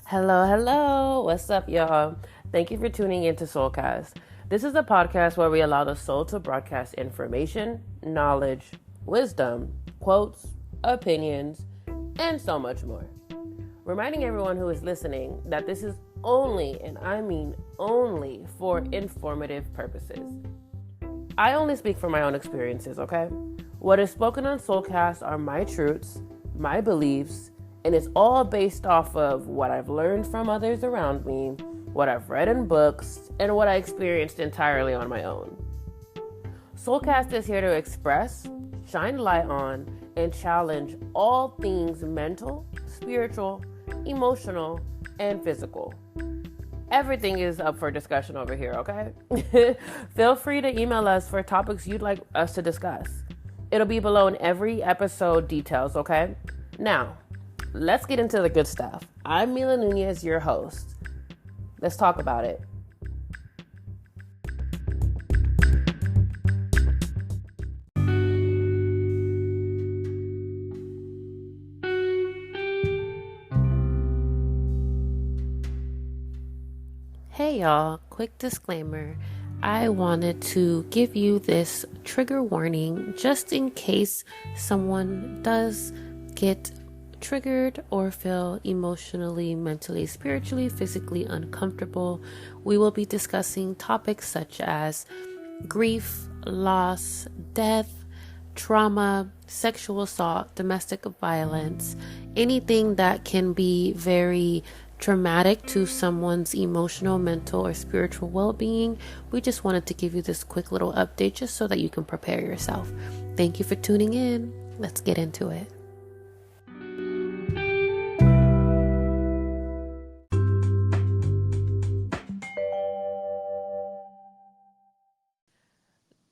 Hello, hello. What's up, y'all? Thank you for tuning in to Soulcast. This is a podcast where we allow the soul to broadcast information, knowledge, wisdom, quotes, opinions, and so much more. Reminding everyone who is listening that this is only, and I mean only, for informative purposes. I only speak from my own experiences, okay? What is spoken on Soulcast are my truths, my beliefs, and it's all based off of what I've learned from others around me, what I've read in books, and what I experienced entirely on my own. Soulcast is here to express, shine light on, and challenge all things mental, spiritual, emotional, and physical. Everything is up for discussion over here, okay? Feel free to email us for topics you'd like us to discuss. It'll be below in every episode details, okay? Now, let's get into the good stuff. I'm Mila Nunez, your host. Let's talk about it. Hey y'all, quick disclaimer. I wanted to give you this trigger warning just in case someone does get triggered or feel emotionally, mentally, spiritually, physically uncomfortable. We will be discussing topics such as grief, loss, death, trauma, sexual assault, domestic violence, anything that can be very traumatic to someone's emotional, mental, or spiritual well-being. We just wanted to give you this quick little update just so that you can prepare yourself. Thank you for tuning in. Let's get into it.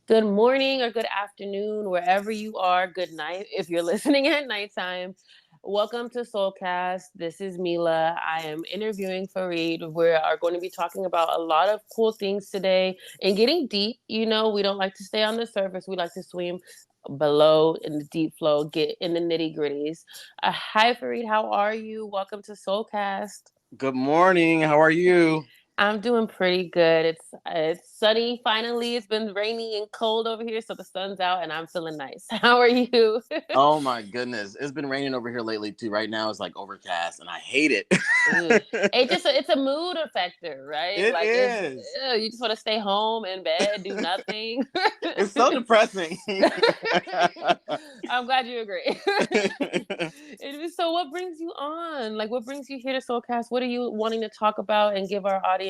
Good morning or good afternoon, wherever you are. Good night if you're listening at nighttime. Welcome to Soulcast. This is Mila. I am interviewing Fareed. We are going to be talking about a lot of cool things today and getting deep. You know, we don't like to stay on the surface. We like to swim below in the deep flow, get in the nitty gritties. Hi, Fareed. How are you? Welcome to Soulcast. Good morning. How are you? I'm doing pretty good. It's sunny finally. It's been rainy and cold over here, so the sun's out and I'm feeling nice. How are you? Oh my goodness. It's been raining over here lately too. Right now it's like overcast and I hate it. It's a mood affector, right? It Like is. you just want to stay home in bed, do nothing. It's so depressing. I'm glad you agree. So what brings you on? Like what brings you here to Soulcast? What are you wanting to talk about and give our audience,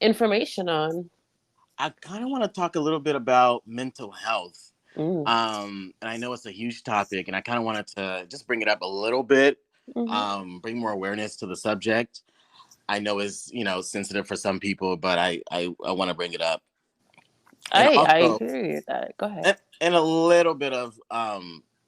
information on? I kind of want to talk a little bit about mental health. Mm. And I know it's a huge topic and I kind of wanted to just bring it up a little bit, Mm-hmm. bring more awareness to the subject. I know it's, sensitive for some people, but I want to bring it up. And I also, agree with that. Go ahead. and a little bit of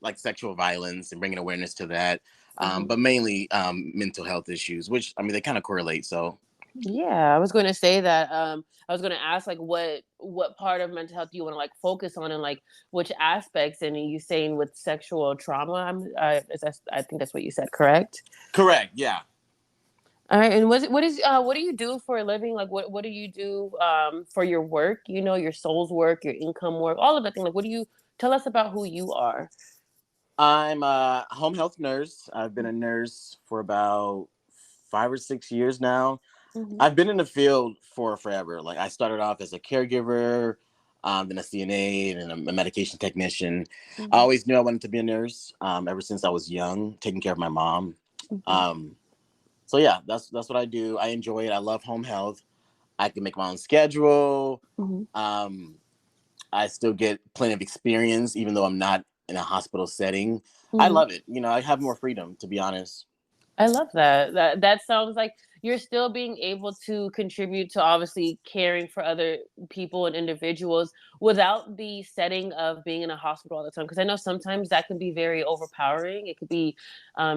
like sexual violence and bringing awareness to that, Mm-hmm. but mainly mental health issues, which I mean they kind of correlate. So Yeah, I was going to say that. I was going to ask like what part of mental health do you want to like focus on and like which aspects? And you saying with sexual trauma, I think that's what you said, correct? correct, yeah. All right, and what do you do for a living? Like what do you do for your work? You know, your soul's work, your income work, all of that thing. Like what do you tell us about who you are? I'm a home health nurse. I've been a nurse for about 5 or 6 years now. Mm-hmm. I've been in the field for forever. Like I started off as a caregiver, then a CNA, and a medication technician. I Mm-hmm. always knew I wanted to be a nurse ever since I was young, taking care of my mom. Mm-hmm. Um, So yeah, that's what I do. I enjoy it. I love home health. I can make my own schedule. Mm-hmm. Um, I still get plenty of experience, even though I'm not in a hospital setting. I Mm-hmm. love it. I have more freedom, to be honest. I love that. That sounds like you're still being able to contribute to obviously caring for other people and individuals without the setting of being in a hospital all the time. Because I know sometimes that can be very overpowering. It could be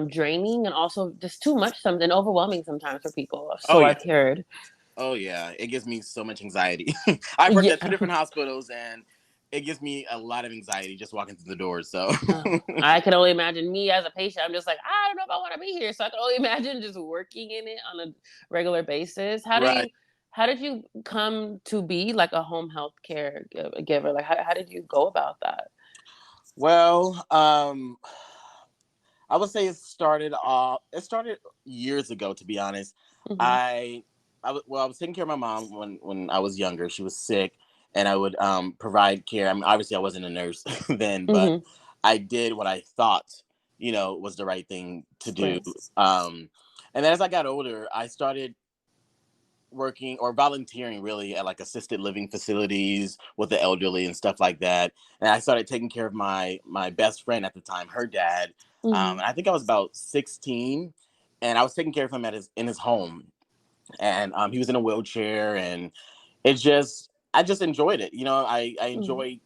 draining and also just too much, something overwhelming sometimes for people. Oh So yeah. I've heard. Oh yeah. It gives me so much anxiety. I've worked at two Yeah. different hospitals, and it gives me a lot of anxiety just walking through the doors. So I can only imagine me as a patient. I'm just like, I don't know if I want to be here. So I can only imagine just working in it on a regular basis. right. How did you come to be like a home health care giver? Like, how did you go about that? Well, I would say it started years ago, to be honest. Mm-hmm. I, I was taking care of my mom when I was younger. She was sick, and I would provide care. I mean, obviously, I wasn't a nurse then, but Mm-hmm. I did what I thought, was the right thing to do. Right. Um, and then as I got older, I started working or volunteering really at like assisted living facilities with the elderly and stuff like that. And I started taking care of my best friend at the time, her dad. Mm-hmm. And I think I was about 16, and I was taking care of him in his home. And he was in a wheelchair, and I just enjoyed it. I Mm-hmm. enjoy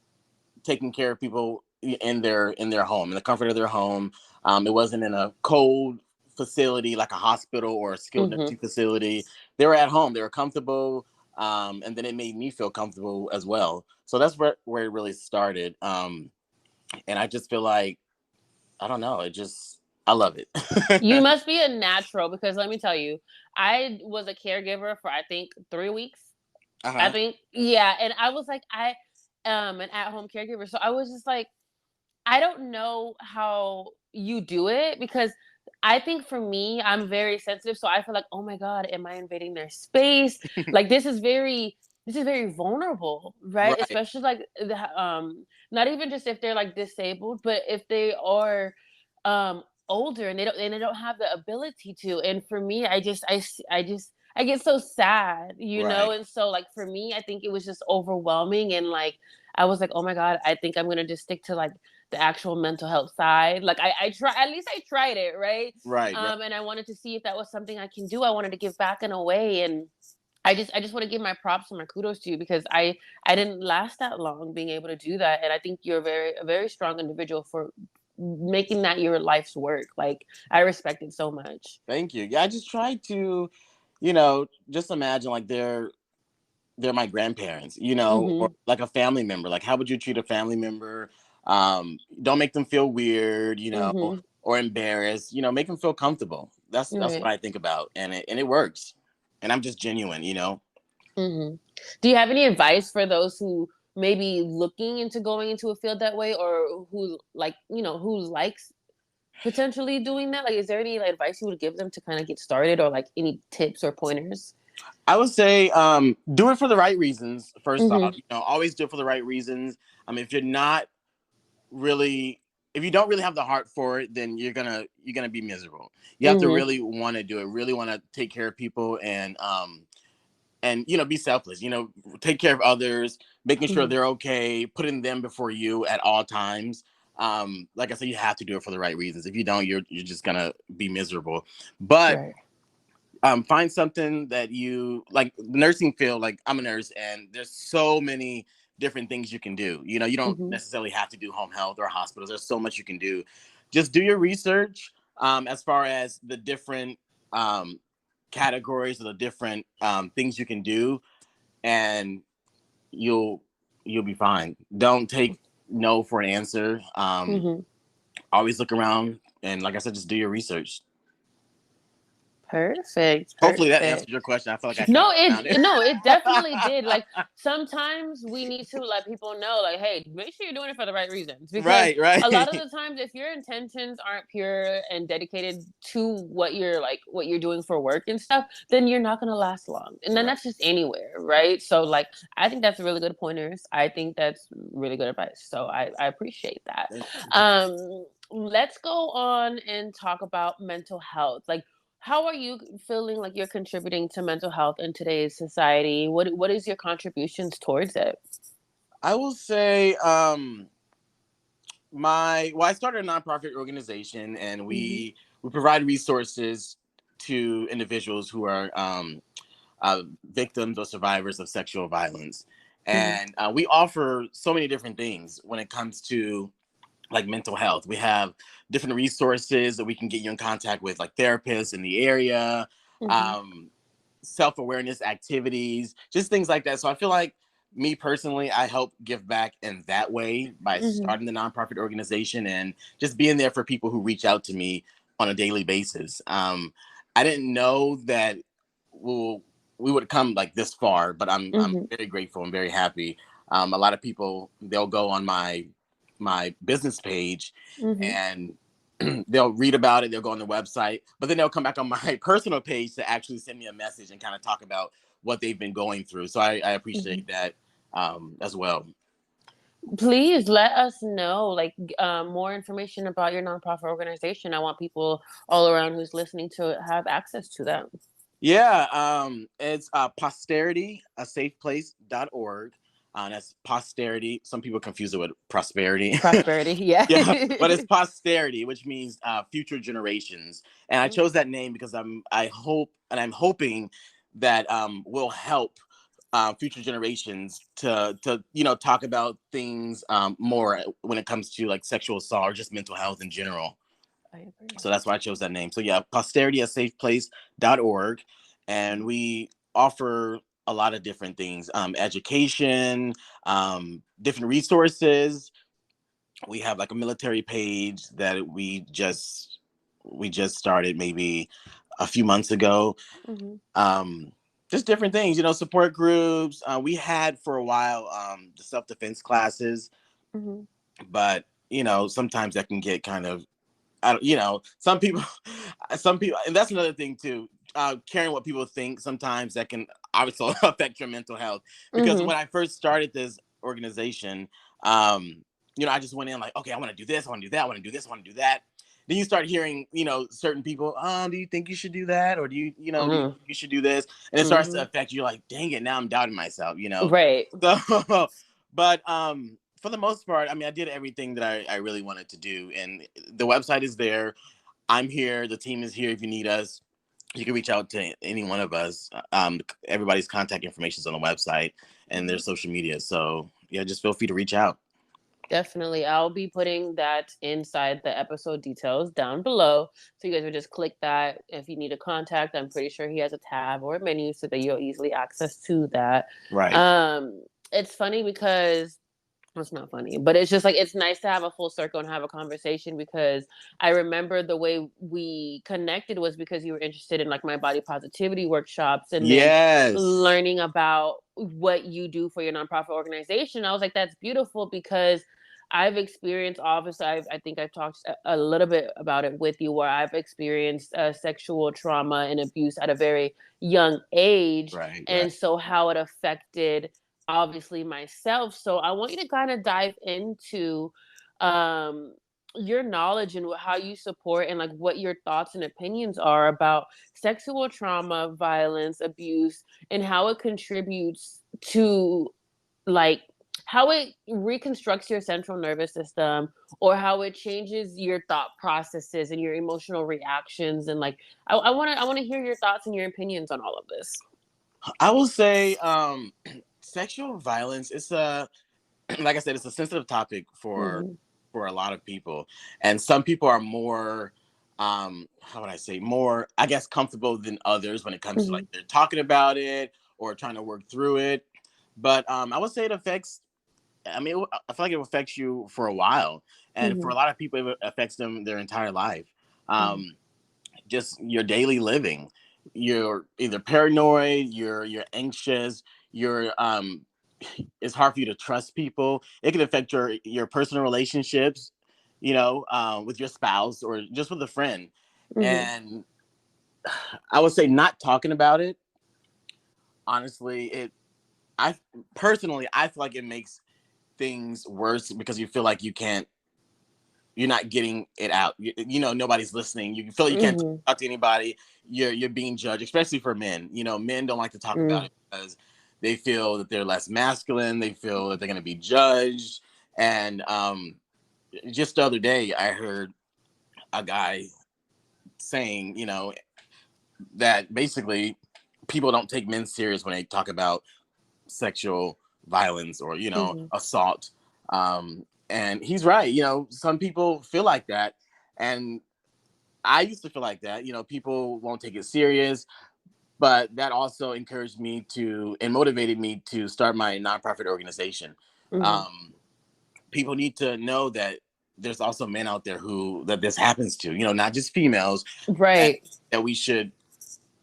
taking care of people in their home, in the comfort of their home. It wasn't in a cold facility like a hospital or a skilled Mm-hmm. nursing facility. They were at home. They were comfortable, and then it made me feel comfortable as well. So that's where it really started. And I just feel like I don't know. I love You it. must be a natural because let me tell you, I was a caregiver for I think 3 weeks. Uh I huh. think, yeah, and I was like, I an at home caregiver, so I was just like, I don't know how you do it because I think for me, I'm very sensitive, so I feel like, oh my god, am I invading their space? Like this is very vulnerable, right? Right. Especially like not even just if they're like disabled, but if they are older and they don't have the ability to. And for me, I get so sad, you know? Right. And so like for me, I think it was just overwhelming and like I was like, oh my god, I think I'm gonna just stick to like the actual mental health side. Like I try at least I tried it, right? Right. Right. And I wanted to see if that was something I can do. I wanted to give back in a way and I just want to give my props and my kudos to you because I didn't last that long being able to do that. And I think you're a very strong individual for making that your life's work. Like I respect it so much. Thank you. Yeah, I just try to, just imagine like they're my grandparents, or Mhm. like a family member. Like, how would you treat a family member? Don't make them feel weird, Mhm. or embarrassed. Make them feel comfortable. That's what Right. I think about, and it works. And I'm just genuine. Mhm. Do you have any advice for those who may be looking into going into a field that way or who like, who likes potentially doing that? Like, is there any like, advice you would give them to kind of get started or like any tips or pointers? I would say do it for the right reasons. First off, Mhm. always do it for the right reasons. If you're not really if you don't really have the heart for it, then you're gonna be miserable. You have to Mhm. really want to do it, really want to take care of people, and be selfless. Take care of others, making sure Mhm. they're okay, putting them before you at all times. Like I said, you have to do it for the right reasons. If you don't, you're just gonna be miserable. But Right. find something that you like. Nursing field, like I'm a nurse, and there's so many different things you can do. You don't Mhm. necessarily have to do home health or hospitals. There's so much you can do. Just do your research, as far as the different um, categories or the different things you can do, and you'll you'll be fine. Don't take no for an answer. Mhm. Always look around, and like I said, just do your research. Perfect. Hopefully that answered Perfect. your question. I feel like I kind of No, found it. it definitely did. Like sometimes we need to let people know, like, hey, make sure you're doing it for the right reasons. Because Right, right. a lot of the times if your intentions aren't pure and dedicated to what you're doing for work and stuff, then you're not gonna last long. And then Right. that's just anywhere, right? So like I think that's really good pointers. I think that's really good advice. So I appreciate that. Thank you. Let's go on and talk about mental health. Like how are you feeling like you're contributing to mental health in today's society? What is your contributions towards it? I will say, I started a nonprofit organization, and Mhm. we provide resources to individuals who are victims or survivors of sexual violence, Mhm. and we offer so many different things when it comes to like mental health. We have different resources that we can get you in contact with, like therapists in the area, Mhm. um, self awareness activities, just things like that. So I feel like me personally, I help give back in that way by Mm-hmm. starting the nonprofit organization and just being there for people who reach out to me on a daily basis. I didn't know that we'll, we would come like this far, but I'm Mm-hmm. very grateful and very happy. A lot of people, they'll go on my business page Mm-hmm. and they'll read about it, they'll go on the website, but then they'll come back on my personal page to actually send me a message and kind of talk about what they've been going through. So I Mm-hmm. appreciate that as well. Please let us know, like, more information about your nonprofit organization. I want people all around who's listening to have access to that. Yeah, it's posterity, a safe place.org. That's posterity. Some people confuse it with prosperity. Prosperity, yeah. Yeah, but it's posterity, which means future generations. And I chose that name because I'm hoping that will help future generations to talk about things more when it comes to like sexual assault or just mental health in general. I agree. So that's why I chose that name. So yeah, posterityasafeplace.org. And we offer a lot of different things, education, different resources. We have like a military page that we just started maybe a few months ago. Mm-hmm. Um, just different things, support groups. We had for a while the self-defense classes, Mm-hmm. but sometimes that can get kind of, I don't, some people, some people, and that's another thing too. Caring what people think sometimes that can obviously affect your mental health. Because Mm-hmm. when I first started this organization, I just went in like, okay, I want to do this, I want to do that, I want to do this, I want to do that. Then you start hearing, certain people, do you think you should do that, or do you think you should do this? And it starts to Mm-hmm. affect you. Like, dang it, now I'm doubting myself. Right. So, but for the most part, I mean, I did everything that I really wanted to do, and the website is there. I'm here. The team is here. If you need us, you can reach out to any one of us. Everybody's contact information is on the website and their Mm-hmm. social media. So yeah, just feel free to reach out. Definitely. I'll be putting that inside the episode details down below. So you guys would just click that. If you need a contact, I'm pretty sure he has a tab or a menu so that you'll easily access to that. Right. It's funny because well, it's not funny, but it's just like it's nice to have a full circle and have a conversation because I remember the way we connected was because you were interested in like my body positivity workshops and then Yes. learning about what you do for your nonprofit organization. I was like, that's beautiful because I've experienced, obviously, I think I've talked a little bit about it with you, where I've experienced sexual trauma and abuse at a very young age. Right. Right. And so how it affected obviously myself. So I want you to kind of dive into um your knowledge and how you support and like what your thoughts and opinions are about sexual trauma, violence, abuse, and how it contributes to like how it reconstructs your central nervous system or how it changes your thought processes and your emotional reactions and like I want to hear your thoughts and your opinions on all of this. I will say, sexual violence is like I said, it's a sensitive topic Mm-hmm. for a lot of people, and some people are more, how would I say, more, I guess, comfortable than others when it comes to Mm-hmm. like they're talking about it or trying to work through it. But I would say it affects. I mean, I feel like it affects you for a while, and for Mm-hmm. a lot of people, it affects them their entire life. Mm-hmm. Um, just your daily living. You're either paranoid, you're anxious, you're it's hard for you to trust people. It can affect your personal relationships, with your spouse or just with a friend. Mm-hmm. And I would say not talking about it, honestly, I personally I feel like it makes things worse because you feel like you're not getting it out. Nobody's listening. You feel like you can't Mm-hmm. talk to anybody. You're being judged, especially for men. Men don't like to talk about Mm. it because they feel that they're less masculine. They feel that they're going to be judged. And just the other day, I heard a guy saying, that basically people don't take men serious when they talk about sexual violence or Mhm. assault. And he's right. Some people feel like that, and I used to feel like that. People won't take it serious, but that also encouraged me to and motivated me to start my nonprofit organization. Mm-hmm. People need to know that there's also men out there who that this happens to, not just females, and Right. that we should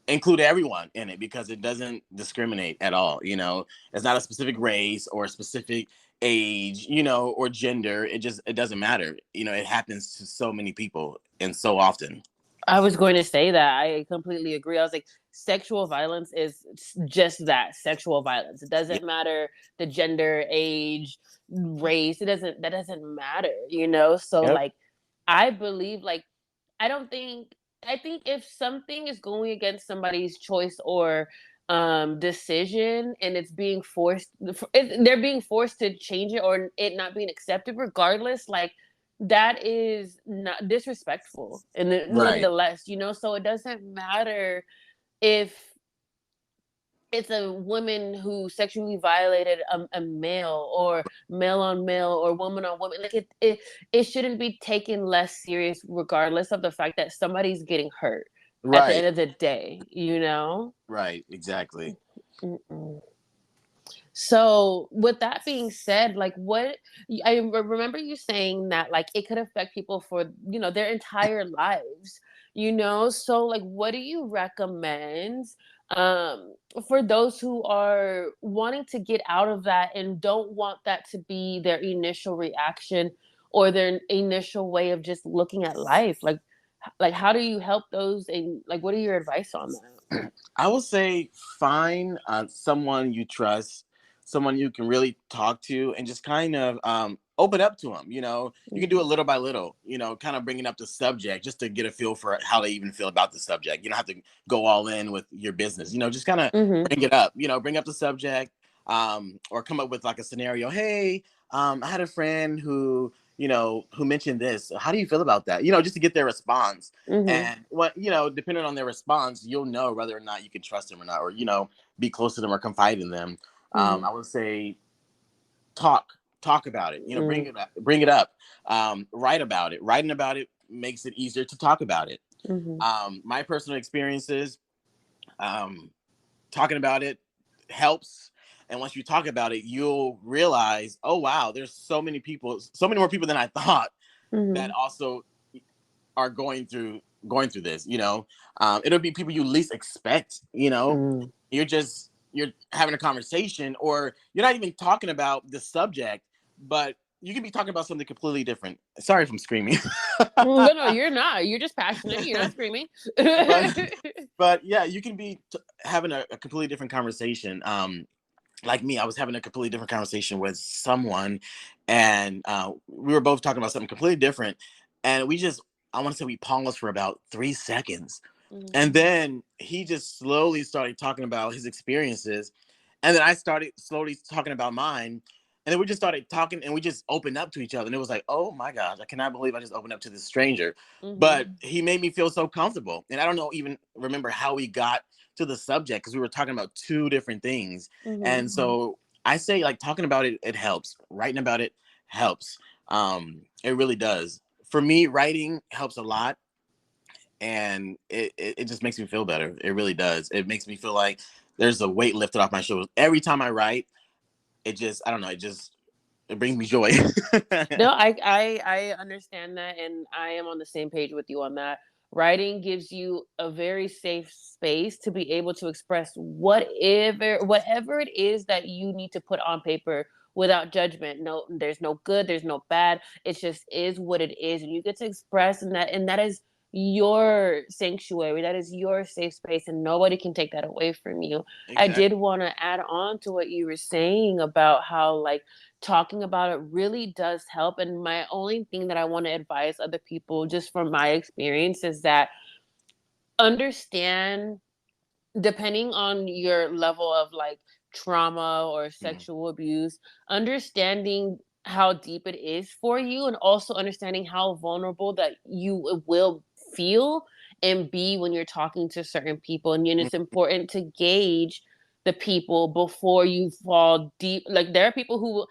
include everyone in it because it doesn't discriminate at all. It's not a specific race or a specific age, or gender. It doesn't matter. It happens to so many people and so often. I was going to say that. I completely agree. I was like, sexual violence is just that, sexual violence. It Yeah. doesn't matter the gender, age, race. That doesn't matter, So Yep. like, I believe like, I don't think, I think if something is going against somebody's choice or decision and it's being forced, they're being forced to change it or it not being accepted regardless, like, that is not disrespectful and Right. nonetheless, so it doesn't matter if it's a woman who sexually violated a male or male on male or woman on woman. Like it shouldn't be taken less serious regardless of the fact that somebody's getting hurt at the Right. end of the day. Right. Exactly. Mm-mm. So, with that being said, like, what I remember you saying that, like, it could affect people for, their entire lives. So, like, what do you recommend um, for those who are wanting to get out of that and don't want that to be their initial reaction or their initial way of just looking at life? Like, how do you help those? And, like, what are your advice on that? I would say find someone you trust, someone you can really talk to, and just kind of open up to them. You can do it Mm-hmm. little by little. Kind of bringing up the subject just to get a feel for how they even feel about the subject. You don't have to go all in with your business. Just kind of Mm-hmm. bring it up. Bring up the subject, or come up with like a scenario. Hey, I had a friend who mentioned this. How do you feel about that? Just to get their response. Mm-hmm. And depending on their response, you'll know whether or not you can trust them or not, or be close to them or confide in them. Mm-hmm. I would say talk about it. Mm-hmm. Bring it up. Write about it. Writing about it makes it easier to talk about it. Mm-hmm. My personal experiences, um, talking about it helps. And once you talk about it, you'll realize, oh wow, there's so many more people than I thought that Mhm. also are going through this. It'll be people you least expect. Mm. You're having a conversation, or you're not even talking about the subject, but you can be talking about something completely different. Sorry if I'm screaming. No, you're not. You're just passionate. You're not screaming. but but yeah, you can be having a completely different conversation. Like me, I was having a completely different conversation with someone, and we were both talking about something completely different, and I want to say we paused for about 3 seconds, Mhm. and then he just slowly started talking about his experiences, and then I started slowly talking about mine, and then we just started talking, and we just opened up to each other, and it was like, oh my gosh, I cannot believe I just opened up to this stranger. But Mhm. he made me feel so comfortable, and I don't know even remember how we got to the subject because we were talking about two different things. Mhm. And so I say, like, talking about it helps. Writing about it helps. It really does. For me, writing helps a lot, and it just makes me feel better. It really does. It makes me feel like there's a weight lifted off my shoulders every time I write. I don't know, it brings me joy. No, I understand that, and I am on the same page with you on that. Writing gives you a very safe space to be able to express whatever it is that you need to put on paper without judgment. No, there's no good, there's no bad. It just is what it is, and you get to express, and that is your sanctuary. That is your safe space, and nobody can take that away from you. I Exactly. did want to add on to what you were saying about how, like, talking about it really does help. And my only thing that I want to advise other people, just from my experience, is that understand, depending on your level of like trauma or Mhm. sexual abuse, understanding how deep it is for you, and also understanding how vulnerable that you will feel and be when you're talking to certain people. And it's important to gauge the people before you fall deep. Like, there are people who will,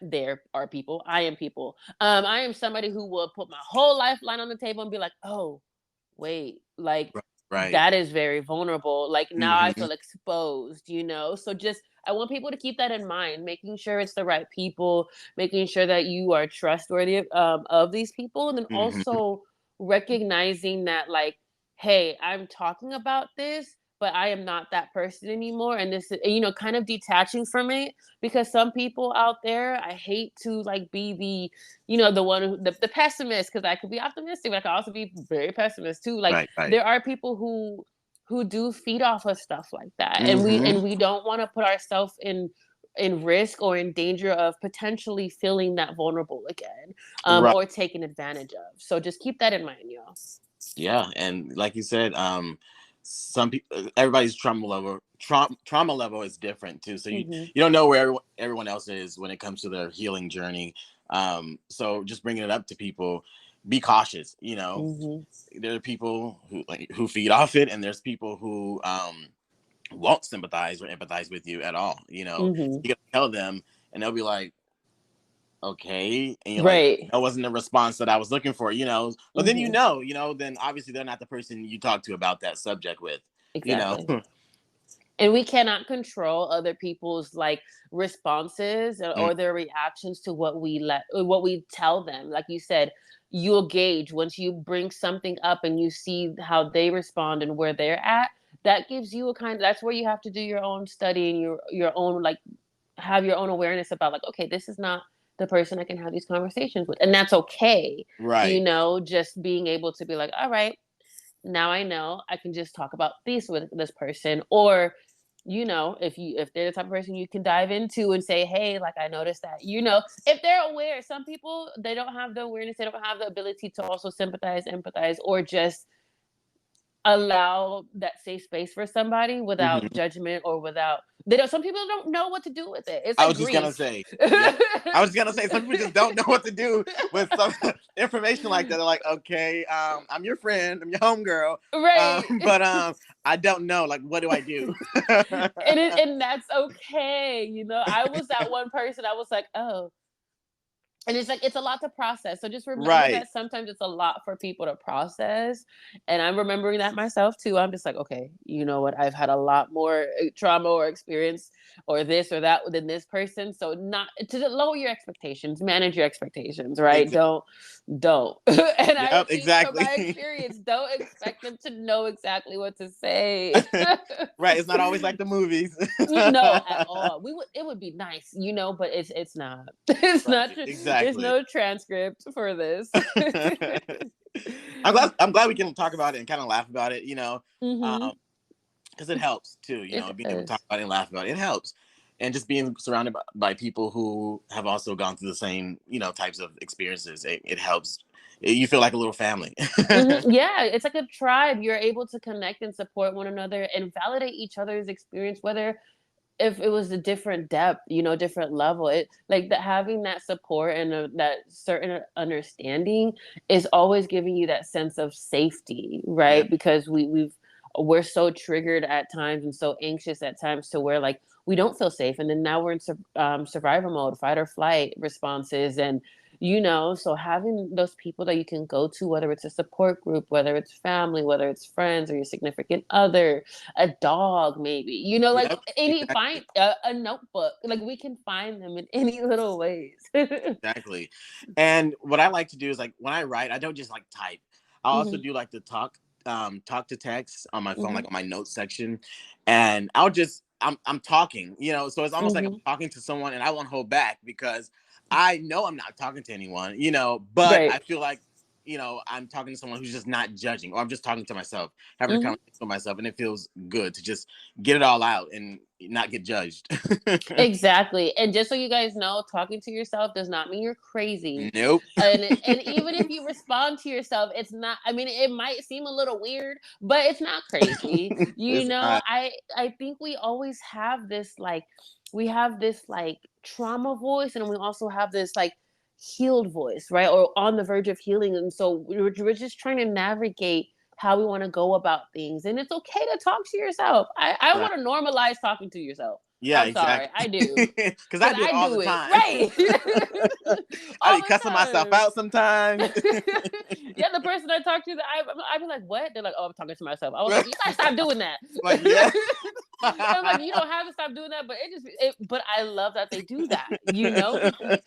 there are people, I am people. I am somebody who will put my whole lifeline on the table and be like, oh, wait, like, Right. Right. that is very vulnerable. Like, now I Mm-hmm. feel exposed, so just, I want people to keep that in mind, making sure it's the right people, making sure that you are trustworthy of these people, and then Mm-hmm. also recognizing that, like, hey, I'm talking about this, but I am not that person anymore, and this is, kind of detaching from it, because some people out there, I hate to like be the one who, the pessimist, because I could be optimistic, but I could also be very pessimist too. Like, Right. Right. there are people who do feed off of stuff like that, and we Mm-hmm. and we don't want to put ourselves in risk or in danger of potentially feeling that vulnerable again, Right. or taken advantage of. So just keep that in mind, y'all. Yeah, and like you said, some people, everybody's trauma level is different too. So Mm-hmm. you don't know where everyone else is when it comes to their healing journey. So just bringing it up to people, be cautious. Mm-hmm. There are people who feed off it, and there's people who won't sympathize or empathize with you at all. Mm-hmm. You gotta tell them, and they'll be like, okay, and you're like, Right. that wasn't the response that I was looking for, but then Mm-hmm. then obviously they're not the person you talk to about that subject with, you know. Exactly. And we cannot control other people's like responses Mm, or their reactions to what we tell them. Like you said, you'll gauge once you bring something up and you see how they respond and where they're at. That gives you that's where you have to do your own study and your own, like, have your own awareness about, like, okay, this is not the person I can have these conversations with, and that's okay. right. Just being able to be like, all right, now I know I can just talk about this with this person. Or, if they're the type of person you can dive into and say, hey, like, I noticed that, if they're aware. Some people, they don't have the awareness, they don't have the ability to also sympathize, empathize, or just allow that safe space for somebody without Hmm. judgment, or without, they don't, some people don't know what to do with it. It's I like was just gonna grief. say, yep. I was gonna say some people just don't know what to do with some information like that. They're like, okay, I'm your friend, I'm your homegirl, Right. but I don't know, like, what do I do? And that's okay. I was that one person. I was like, oh, and it's like, it's a lot to process. So just remember Right. that sometimes it's a lot for people to process. And I'm remembering that myself too. I'm just like, okay, you know what? I've had a lot more trauma or experience or this or that than this person. So, not to lower your expectations, manage your expectations, right? Exactly. Don't. And I Yep. think from my Exactly. experience, don't expect them to know exactly what to say. Right. It's not always like the movies. No, at all. It would be nice, but it's not. It's not. Right. There's Exactly. no transcript for this. I'm glad we can talk about it and kind of laugh about it, Mhm. because it helps too, It being able to talk does. about it and laugh about it. It helps, and just being surrounded by people who have also gone through the same, types of experiences. It helps. You feel like a little family. Yeah, it's like a tribe. You're able to connect and support one another and validate each other's experience, whether if it was a different depth, different level. It like that, having that support and that certain understanding is always giving you that sense of safety, Yeah. right? Because we're so triggered at times and so anxious at times to where, like, we don't feel safe, and then now we're in survival mode, fight or flight responses. And so having those people that you can go to, whether it's a support group, whether it's family, whether it's friends or your significant other, a dog, maybe, like Yep. any, Exactly. find a notebook, like, we can find them in any little ways. Exactly. And what I like to do is, like, when I write, I don't just like type. I also Hmm. do like to talk to text on my phone, Hmm. like on my notes section. And I'm talking, so it's almost like I'm Hmm. talking to someone, and I won't hold back because I know I'm not talking to anyone, but I Right. feel like, I'm talking to someone who's just not judging, or I'm just talking to myself, having a Hmm. conversation with myself, and it feels good to just get it all out and not get judged. Exactly. And just so you guys know, talking to yourself does not mean you're crazy. Nope. And even if you respond to yourself, it's not, I mean, it might seem a little weird, but it's not crazy. It's not. I think we always have this, like, trauma voice, and we also have this, like, healed voice, right? Or on the verge of healing. And so we're just trying to navigate how we want to go about things. And it's okay to talk to yourself. I Right. want to normalize talking to yourself. Yeah, I'm sorry, exactly. I do. Because I Because do it I all the do it. time. Right. I All be cussing myself the out sometimes. time. Yeah, the person I talk to, I be like, what? They're like, oh, I'm talking to myself. I was like, you gotta stop doing that. Like, yeah. I'm like, you don't have to stop doing that, but but I love that they do that, you know, because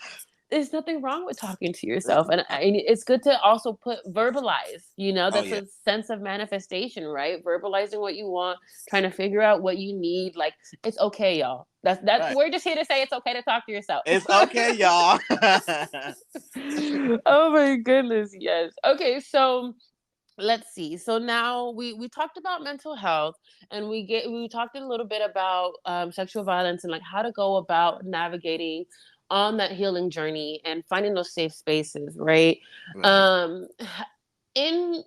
there's nothing wrong with talking to yourself. And it's good to also verbalize, you know, Oh that's yeah. a sense of manifestation, right? Verbalizing what you want, trying to figure out what you need. Like, it's okay, y'all. That's Right. we're just here to say it's okay to talk to yourself. It's okay, y'all. Oh my goodness, yes. Okay, so let's see. So now we talked about mental health, and we talked a little bit about sexual violence and like how to go about navigating on that healing journey and finding those safe spaces, right? Right. um in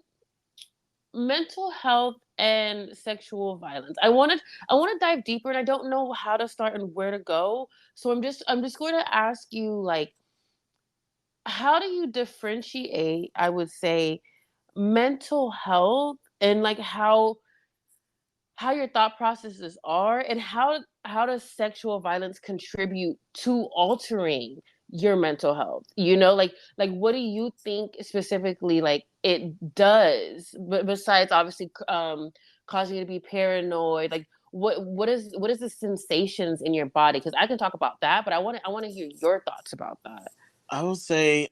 mental health and sexual violence, I want to dive deeper, and I don't know how to start and where to go. So I'm just going to ask you, like, how do you differentiate, I would say, mental health and like how your thought processes are, and how does sexual violence contribute to altering your mental health, you know, like what do you think specifically like it does, but besides obviously causing you to be paranoid, like what is the sensations in your body? Because I can talk about that, but I want to hear your thoughts about that. I will say,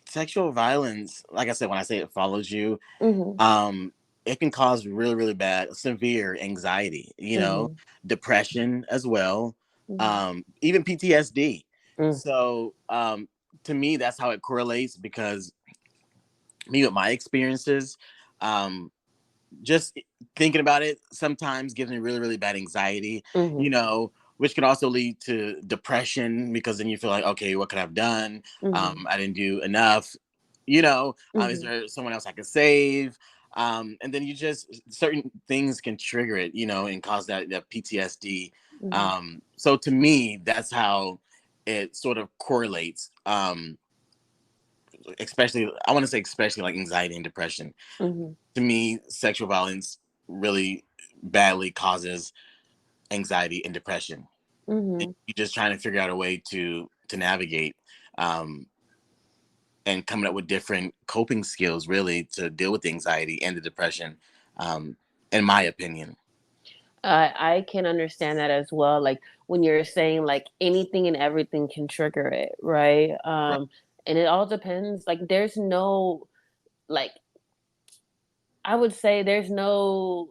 sexual violence, like I said, when I say it follows you, Mm-hmm. um, it can cause really, really bad, severe anxiety, Mm-hmm. depression as well, Mm-hmm. even PTSD. Mm-hmm. So, to me, that's how it correlates, because me with my experiences, um, just thinking about it sometimes gives me really, really bad anxiety, which can also lead to depression, because then you feel like, okay, what could I have done? Mm-hmm. I didn't do enough. Is Mm-hmm. there someone else I could save? And then you just, certain things can trigger it, and cause that PTSD. Mm-hmm. So to me, that's how it sort of correlates. Especially, I want to say, especially like anxiety and depression. Mm-hmm. To me, sexual violence really badly causes anxiety and depression. And Mm-hmm. you're just trying to figure out a way to navigate, um, and coming up with different coping skills, really, to deal with the anxiety and the depression. Um, in my opinion. I can understand that as well. Like when you're saying like anything and everything can trigger it, right? Right. And it all depends. Like there's no like I would say there's no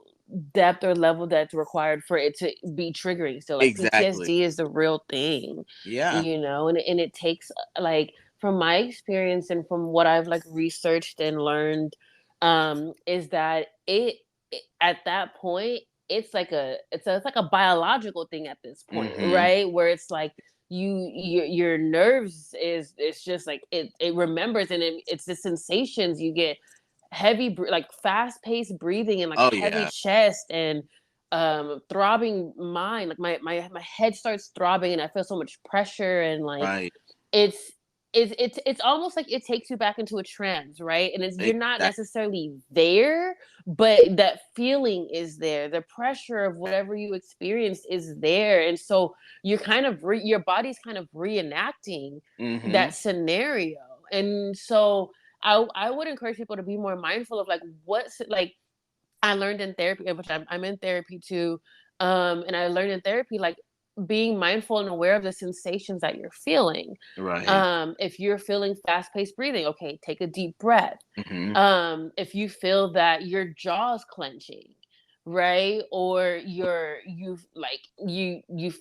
depth or level that's required for it to be triggering. So like Exactly. PTSD is the real thing, Yeah. you know, and it takes like from my experience and from what I've like researched and learned, is that at that point it's like a biological thing at this point, Hmm. right? Where it's like your nerves is it's just like it remembers, and it's the sensations you get, like fast paced breathing and like Oh a heavy yeah. chest and throbbing mind, like my head starts throbbing and I feel so much pressure, and like Right. it's it's almost like it takes you back into a trance, right? And you're not Exactly. necessarily there, but that feeling is there, the pressure of whatever you experienced is there, and so you're kind of your body's kind of reenacting Hmm. that scenario. And so I would encourage people to be more mindful of like what's like I learned in therapy, which I'm in therapy too. And I learned in therapy, like being mindful and aware of the sensations that you're feeling. Right. If you're feeling fast paced breathing, okay, take a deep breath. Hmm. If you feel that your jaw's clenching, right? Or you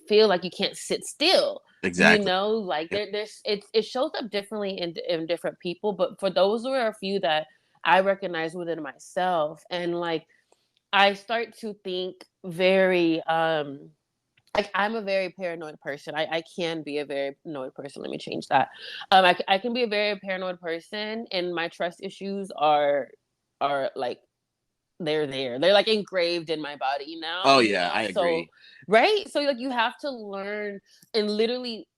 feel like you can't sit still, you Exactly. know, like Yep. it shows up differently in different people. But for those who are a few that I recognize within myself, and like I start to think very like I'm a very paranoid person. I can be a very paranoid person. Let me change that. I can be a very paranoid person, and my trust issues are like they're there. They're like engraved in my body now, Oh you yeah, know. I So agree. right? So like you have to learn and literally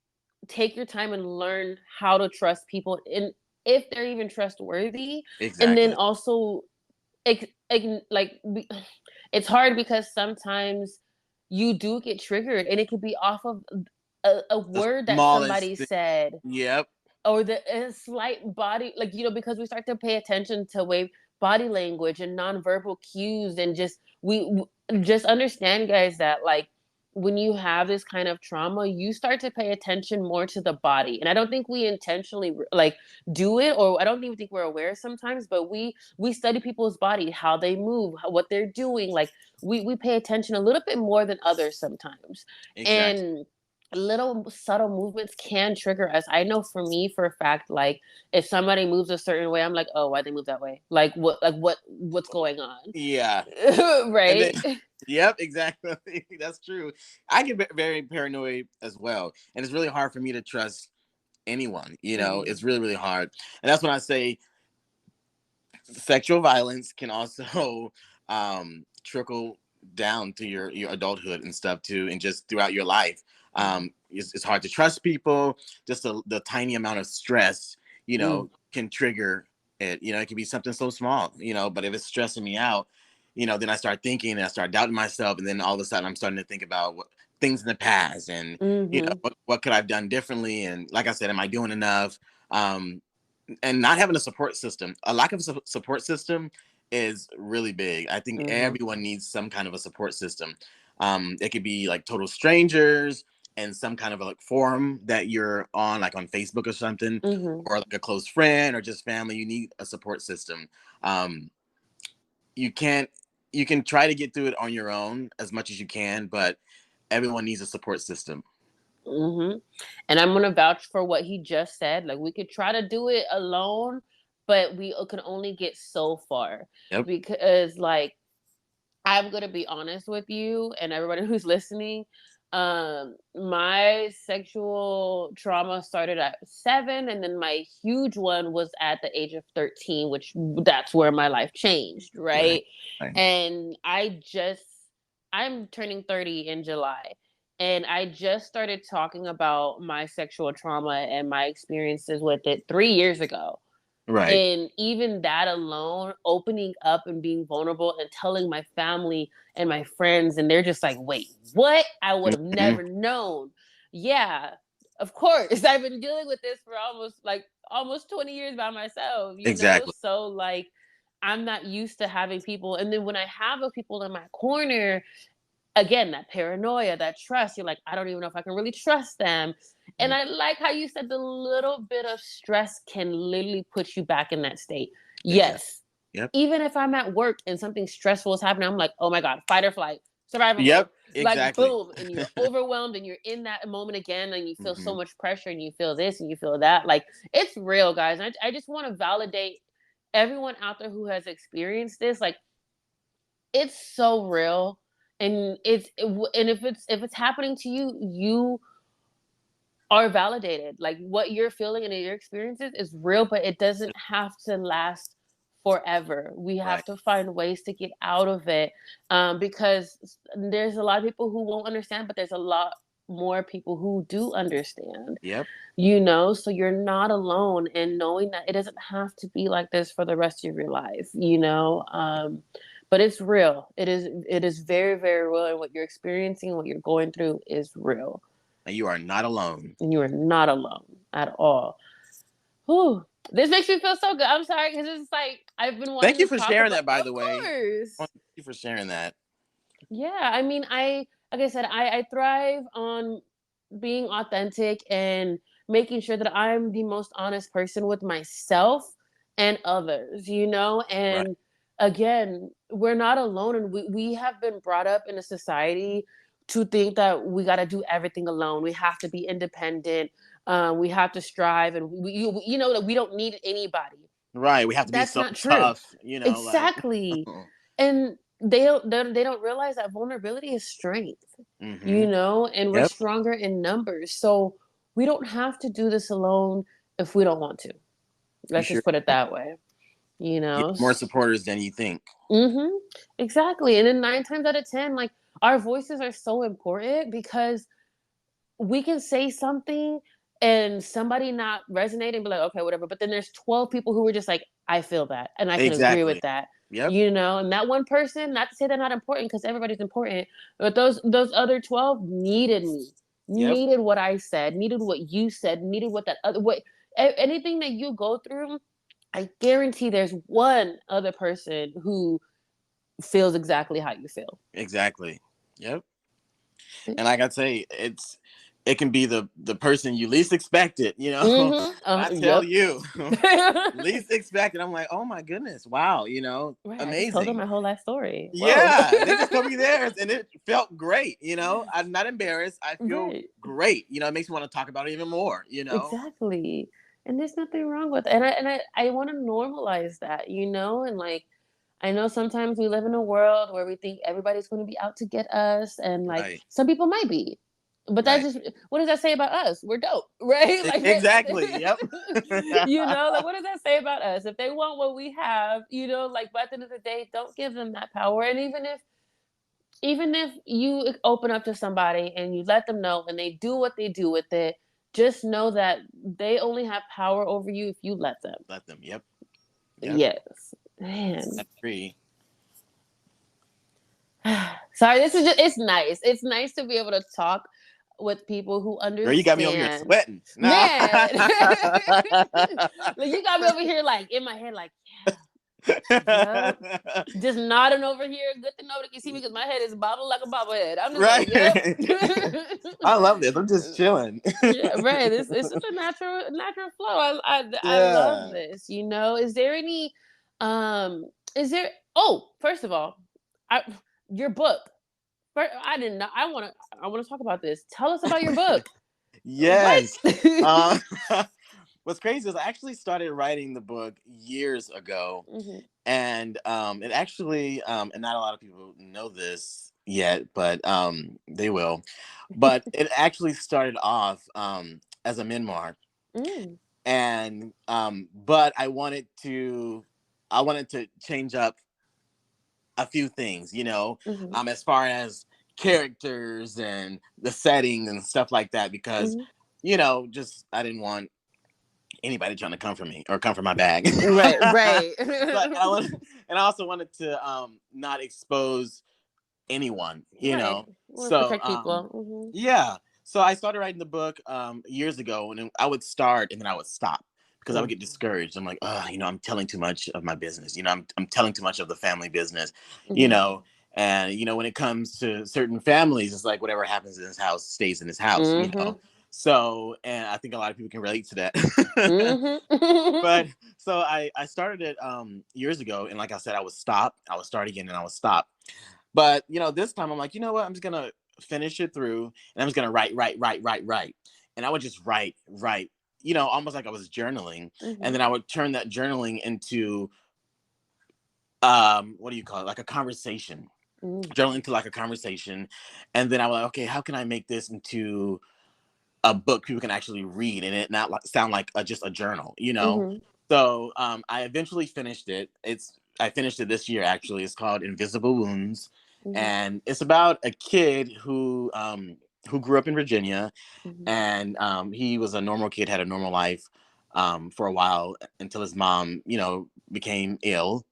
take your time and learn how to trust people, and if they're even trustworthy. And then Exactly. also like it's hard because sometimes you do get triggered, and it could be off of a The word that smallest somebody thing. said, Yep. or the a slight body, like, because we start to pay attention to way body language and nonverbal cues, and just just understand, guys, that like when you have this kind of trauma, you start to pay attention more to the body. And I don't think we intentionally like do it, or I don't even think we're aware sometimes, but we study people's body, how they move, what they're doing. Like we pay attention a little bit more than others sometimes. Exactly. And little subtle movements can trigger us. I know for me, for a fact, like if somebody moves a certain way, I'm like, oh, why they move that way? What's going on? Yeah. And then, Right? yep, exactly. That's true. I get very paranoid as well. And it's really hard for me to trust anyone. Mm-hmm. It's really, really hard. And that's when I say sexual violence can also trickle down to your adulthood and stuff too, and just throughout your life. It's hard to trust people. Just the tiny amount of stress, Mm. can trigger it. It can be something so small, but if it's stressing me out, then I start thinking and I start doubting myself, and then all of a sudden I'm starting to think about things in the past, and Mm-hmm. what could I've done differently, and like I said, am I doing enough? And not having a support system, a lack of support system is really big. I think Mm-hmm. everyone needs some kind of a support system. It could be like total strangers and some kind of a like forum that you're on, like on Facebook or something, Mm-hmm. or like a close friend or just family. You need a support system. Um, you can't, you can try to get through it on your own as much as you can, but everyone needs a support system. Mm-hmm. And I'm gonna vouch for what he just said. Like we could try to do it alone, but we can only get so far. Yep. Because like I'm gonna be honest with you and everybody who's listening. My sexual trauma started at 7, and then my huge one was at the age of 13, which that's where my life changed, Right. right? Right. And I'm turning 30 in July. And I just started talking about my sexual trauma and my experiences with it 3 years ago. Right. And even that alone, opening up and being vulnerable and telling my family and my friends, and they're just like, wait, what? I would have Mhm. never known. Yeah, of course. I've been dealing with this for almost 20 years by myself, Exactly. So like I'm not used to having people. And then when I have those people in my corner, again, that paranoia, that trust, you're like, I don't even know if I can really trust them. And Mm. I like how you said the little bit of stress can literally put you back in that state. Exactly. Yes. Yep. Even if I'm at work and something stressful is happening, I'm like, oh my God, fight or flight, survival mode. Yep. Like, Exactly. boom. And you're overwhelmed and you're in that moment again, and you feel so Hmm. much pressure and you feel this and you feel that. Like, it's real, guys. I just want to validate everyone out there who has experienced this. Like, it's so real. And and if it's happening to you, you are validated. Like what you're feeling and your experiences is real, but it doesn't have to last forever. We have Right. to find ways to get out of it, because there's a lot of people who won't understand, but there's a lot more people who do understand. Yep. So you're not alone in knowing that it doesn't have to be like this for the rest of your life. But it's real. It is very, very real, and what you're experiencing, what you're going through is real, And you are not alone. and you are not alone at all. Whew. This makes me feel so good. I'm sorry, because it's like I've been Thank wanting you to for talk sharing about. that, by Of the way. course. Thank you for sharing that. Yeah, I mean, like I said, I thrive on being authentic and making sure that I'm the most honest person with myself and others, Right. and again, we're not alone, and we have been brought up in a society to think that we got to do everything alone. We have to be independent. We have to strive, and that we don't need anybody. Right. We have to be That's so not true. tough, like. Exactly. And they don't realize that vulnerability is strength, Hmm. and we're Yep. stronger in numbers. So we don't have to do this alone if we don't want to. You Let's sure just put it that way. You you know. have more supporters than you think. Mhm. Exactly. And then 9 times out of 10, like our voices are so important, because we can say something and somebody not resonate and be like, okay, whatever. But then there's 12 people who are just like, I feel that and I can agree with Exactly. that. Yep. And that one person, not to say they're not important, because everybody's important, but those other 12 needed me, Yep. needed what I said, needed what you said, needed what that other, anything that you go through, I guarantee there's one other person who feels exactly how you feel. Exactly. Yep. And like I say, it can be the person you least expect it, I tell Yep. you, least expected. I'm like, oh my goodness, wow, Right, I just told them amazing. my whole life story. Yeah, they just told me theirs, and it felt great. I'm not embarrassed. I feel Right. great. It makes me want to talk about it even more. Exactly. And there's nothing wrong with it. And I want to normalize that, and like, I know sometimes we live in a world where we think everybody's going to be out to get us, and like Right. some people might be, but Right. what does that say about us? We're dope, right? Like Exactly. Yep. like, what does that say about us? If they want what we have, like, by the end of the day, don't give them that power. And even if you open up to somebody and you let them know and they do what they do with it, just know that they only have power over you if you let them. Let them. Yep. Yep. Yes. Man. I agree. Sorry, it's nice. It's nice to be able to talk with people who Girl, you got me over here understand. sweating. Nah. Man. Like, you got me over here, like, in my head, like, yep. Just nodding over here. Good to know that you see me, because my head is bobbled like a bobblehead. I'm just Right. like, yep. I love this. I'm just chilling. Yeah, right. It's just a natural flow. I love Yeah. this. Is there any oh, first of all, your book. I didn't know. I want to talk about this. Tell us about your book. What? Yes. What's crazy is I actually started writing the book years ago, Mm-hmm. and it actually and not a lot of people know this yet, but they will. But it actually started off as a memoir, Mm. and but I wanted to change up a few things, Mm-hmm. as far as characters and the setting and stuff like that, because, Mm-hmm. just I didn't want anybody trying to come for me or come for my bag. Right, right. But and I also wanted to not expose anyone, Right. Want to So protect people. Mm-hmm. yeah. So I started writing the book years ago, and then I would start and then I would stop because I would get discouraged. I'm like, oh, I'm telling too much of my business. I'm telling too much of the family business, you Mm-hmm. know. And when it comes to certain families, it's like whatever happens in this house stays in this house. Mm-hmm. So, and I think a lot of people can relate to that. Mm-hmm. But so I started it years ago, and like I said, I would stop, I would start again, and I would stop. But this time I'm like, you know what? I'm just gonna finish it through, and I'm just gonna write, write, write, write, write, and I would just write, write, almost like I was journaling, and Mm-hmm. then I would turn that journaling into what do you call it? Like a conversation. Mm-hmm. Journal into like a conversation, and then I was like, okay, how can I make this into a book people can actually read and it not like sound like just a journal. Mm-hmm. So I eventually finished it. I finished it this year actually. It's called Invisible Wounds, Mm-hmm. and it's about a kid who grew up in Virginia, Mm-hmm. and he was a normal kid, had a normal life for a while until his mom became ill,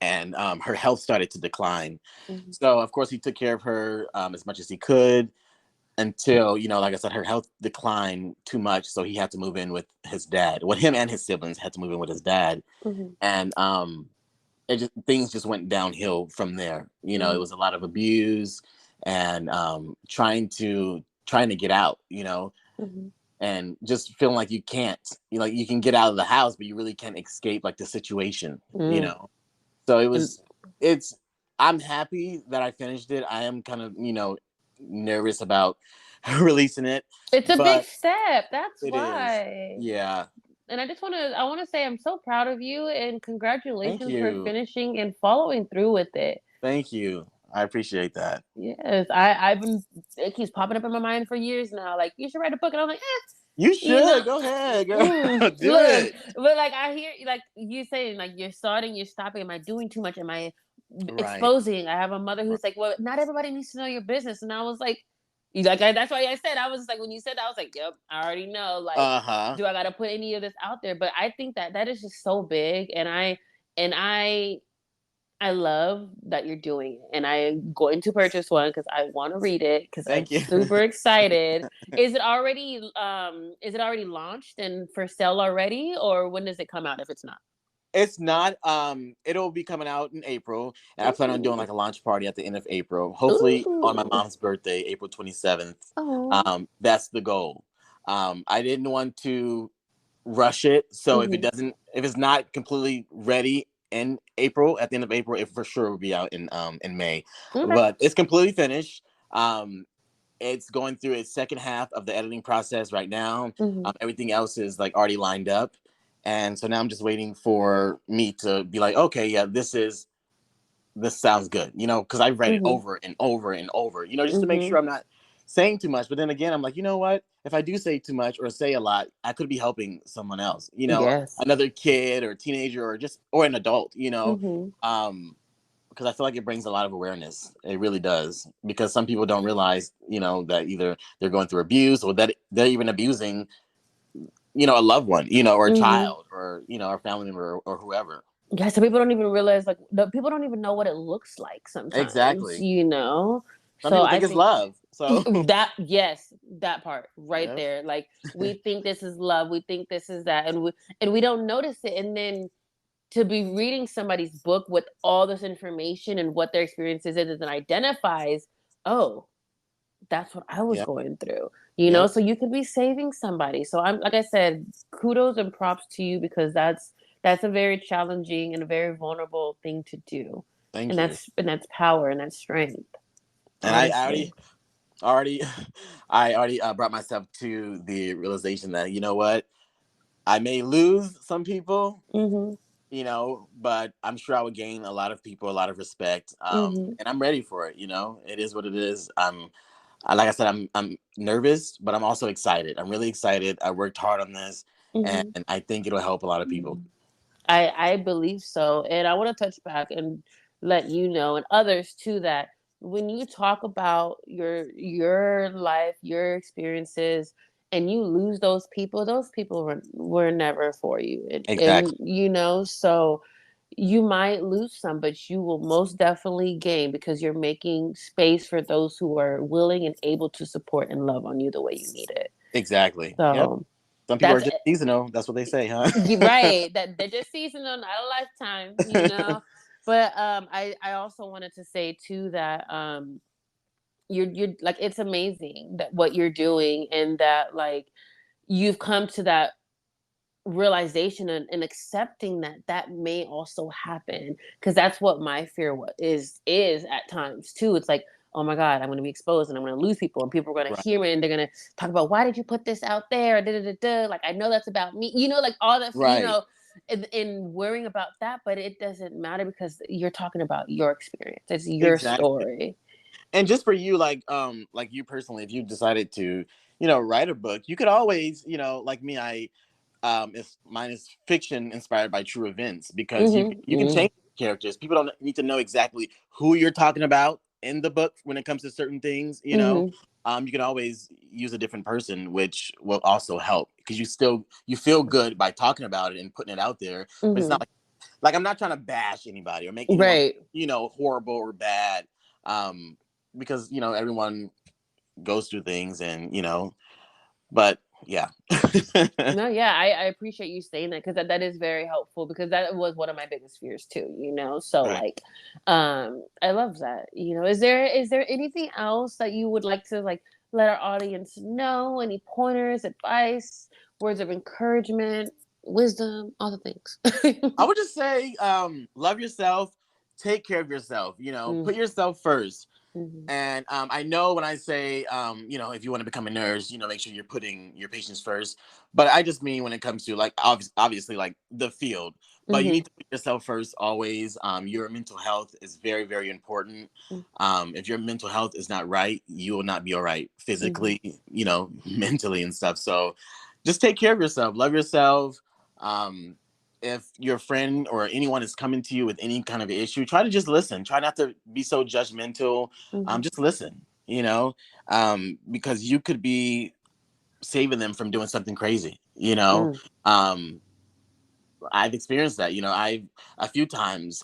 and her health started to decline. Mm-hmm. So of course he took care of her as much as he could until like I said, her health declined too much, so he had to move in with his dad. Well, him and his siblings had to move in with his dad, Mm-hmm. and things just went downhill from there. It Mm-hmm. was a lot of abuse and trying to get out. Mm-hmm. And just feeling like you can't. Like you can get out of the house, but you really can't escape like the situation. You Mm. know, so And it's. I'm happy that I finished it. I am kind of nervous about releasing it, it's a big but step. That's it is. why. Yeah. And I want to say I'm so proud of you, and Thank congratulations for you. finishing and following through with it. Thank you. I appreciate that. Yes, it keeps popping up in my mind for years now. Like, you should write a book, and I'm like, You you know, should go ahead, girl. Do look, it. but like, I hear, like you saying, like, you're starting, you're stopping. Am I doing too much? Am I Right. exposing? I have a mother who's like, well, not everybody needs to know your business, and I was like, that's why I said, I was like, when you said that, I was like, yep, I already know. Like, Uh-huh. do I got to put any of this out there? But I think that is just so big, and I I love that you're doing it, and I'm going to purchase one because I want to read it because I'm Thank you. super excited. Is it already launched and for sale already, or when does it come out if it's not? It's not. It'll be coming out in April, and I plan on doing Ooh. like a launch party at the end of April. Hopefully on my Ooh. mom's birthday, April 27th. Oh. That's the goal. I didn't want to rush it, so Mm-hmm. if it's not completely ready in April, at the end of April, it for sure will be out in May. Okay. But it's completely finished. It's going through its second half of the editing process right now. Mm-hmm. Everything else is like already lined up. And so now I'm just waiting for me to be like, okay, yeah, this sounds good, because I've read it Mm-hmm. over and over and over, just to make Mm-hmm. sure I'm not saying too much. But then again, I'm like, you know what? If I do say too much or say a lot, I could be helping someone else, Yes. another kid or teenager or an adult, Mm-hmm. because I feel like it brings a lot of awareness. It really does, because some people don't realize, that either they're going through abuse or that they're even abusing, a loved one, or a Mm-hmm. child or, a family member or whoever. Yeah, so people don't even realize, like, the people don't even know what it looks like sometimes, Exactly. Some So people I think it's think love. So, that, yes, that part right yep. there. Like, we think this is love, we think this is that, and we don't notice it. And then to be reading somebody's book with all this information and what their experiences is and identifies, oh, that's what I was Yep. going through, Yep. so you could be saving somebody. So I'm, like I said, kudos and props to you, because that's a very challenging and a very vulnerable thing to do. Thank And you. that's power and that's strength, And I honestly. already, I already brought myself to the realization that, you know what, I may lose some people, Mhm. but I'm sure I would gain a lot of people, a lot of respect. Mhm. And I'm ready for it. It is what it is. Like I said, I'm nervous, but I'm also excited. I'm really excited. I worked hard on this, and Mhm. I think it'll help a lot of people. I believe so. And I want to touch back and let you know, and others too, that when you talk about your life, your experiences, and you lose those people were never for you. And Exactly. so you might lose some, but you will most definitely gain, because you're making space for those who are willing and able to support and love on you the way you need it. Exactly. Yep. So Some people are that's just seasonal. That's what they say, huh? right. That they're just seasonal, not a lifetime. But I also wanted to say too that you're like, it's amazing that what you're doing, and that, like, you've come to that realization, and accepting that that may also happen, because that's what my fear is at times too. It's like, oh my god, I'm going to be exposed and I'm going to lose people, and people are going to Right. hear me and they're going to talk about, why did you put this out there, da, da, da, da. Like, I know that's about me, like all that, Right. in worrying about that. But it doesn't matter, because you're talking about your experience, it's your Exactly. story. And just for you, like you personally, if you decided to, write a book, you could always, like me, it's mine is fiction inspired by true events, because Mm-hmm. you can change characters. People don't need to know exactly who you're talking about in the book when it comes to certain things. Mm-hmm. You can always use a different person, which will also help, because you feel good by talking about it and putting it out there. But it's not Mm-hmm. like I'm not trying to bash anybody or make anyone, Right. horrible or bad. Um, because everyone goes through things, and but yeah. No, yeah, I appreciate you saying that, because that is very helpful, because that was one of my biggest fears too. So, Right. like, I love that. Is there anything else that you would like to, like, let our audience know? Any pointers, advice, words of encouragement, wisdom, all the things? I would just say, love yourself, take care of yourself, Mm, put yourself first. mhm, And I know when I say, if you want to become a nurse, make sure you're putting your patients first. But I just mean when it comes to, like, obviously, like, the field. But you mhm, need to put yourself first always. Your mental health is very, very important. mm, If your mental health is not right, you will not be all right mhm, physically, mentally and stuff. So just take care of yourself, love yourself. Um, if your friend or anyone is coming to you with any kind of issue, try to just listen. Try not to be so judgmental. mhm, Just listen, because you could be saving them from doing something crazy. mm, Um, I've experienced that. I've a few times.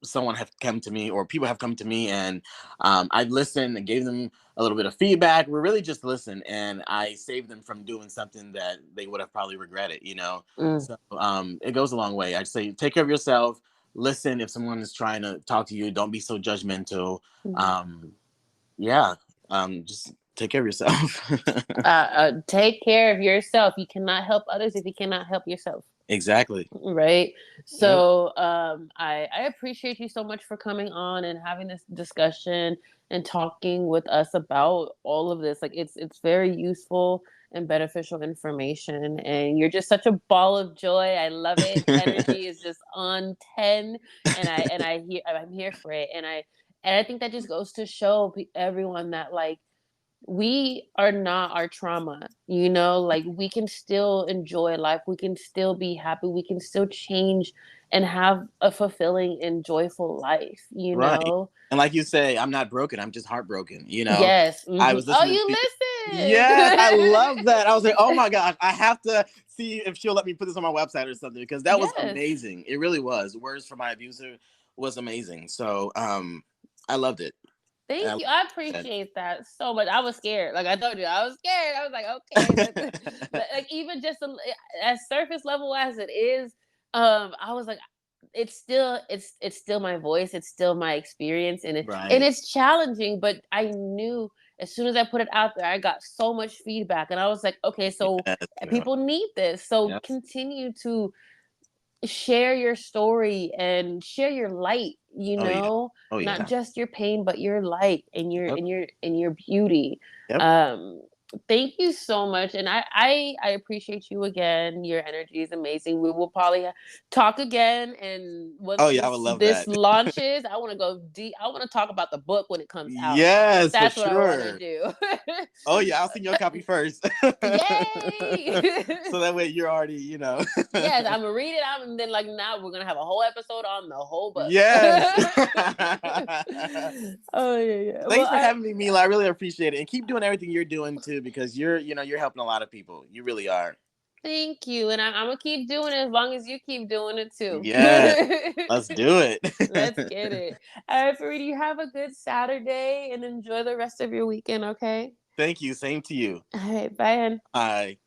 someone have come to me, or people have come to me, and I listened and gave them a little bit of feedback. We really just listened, and I saved them from doing something that they would have probably regretted, you know? Mm. So it goes a long way. I'd say take care of yourself. Listen, if someone is trying to talk to you, don't be so judgmental. Mhm. Yeah, just take care of yourself. Take care of yourself. You cannot help others if you cannot help yourself. Exactly. Right. Yep. So I appreciate you so much for coming on and having this discussion and talking with us about all of this. Like it's very useful and beneficial information, and you're just such a ball of joy. I love it. Energy is just on 10, and I'm here for it. And I think that just goes to show everyone that, like, we are not our trauma, like, we can still enjoy life, we can still be happy, we can still change and have a fulfilling and joyful life, Right. And like you say, I'm not broken. I'm just heartbroken. Yes. I was Oh, listening you to. listen. Yes, I love that. I was like, oh my gosh, I have to see if she'll let me put this on my website or something, because that was Yes. amazing. It really was. Words from my abuser was amazing. So I loved it. Thank I you. I loved appreciate that so much. I was scared. Like I told you, I was scared. I was like, okay, that. like, even just as surface level as it is, I was like, it's still my voice, it's still my experience, and Right. it's challenging. But I knew as soon as I put it out there, I got so much feedback, and I was like, okay, so Yes, girl. people need this. So Yep. continue to share your story and share your light, Oh yeah. Oh not yeah. just your pain but your light and your Yep. and your and your beauty. Yep. um Thank you so much, and I appreciate you again. Your energy is amazing. We will probably talk again, and once Oh yeah, I would love this that. launches, I want to go deep. I want to talk about the book when it comes out. Yes, for That's what I want to sure. do. Oh yeah, I'll send you a copy first. Yay. So that way you're already, Yes, I'm gonna read it out, and then, like, now we're gonna have a whole episode on the whole book. Yes. Oh yeah, yeah. Well, Thanks for having me, Mila. I really appreciate it. And keep doing everything you're doing too, because you're helping a lot of people. You really are. thank you, and I'm gonna keep doing it as long as you keep doing it too. Yes. Let's do Let's it. get it. All right, Fareed, you have a good Saturday and enjoy the rest of your weekend. Okay. Thank you. Same to you. All right. Bye. Hun. Bye.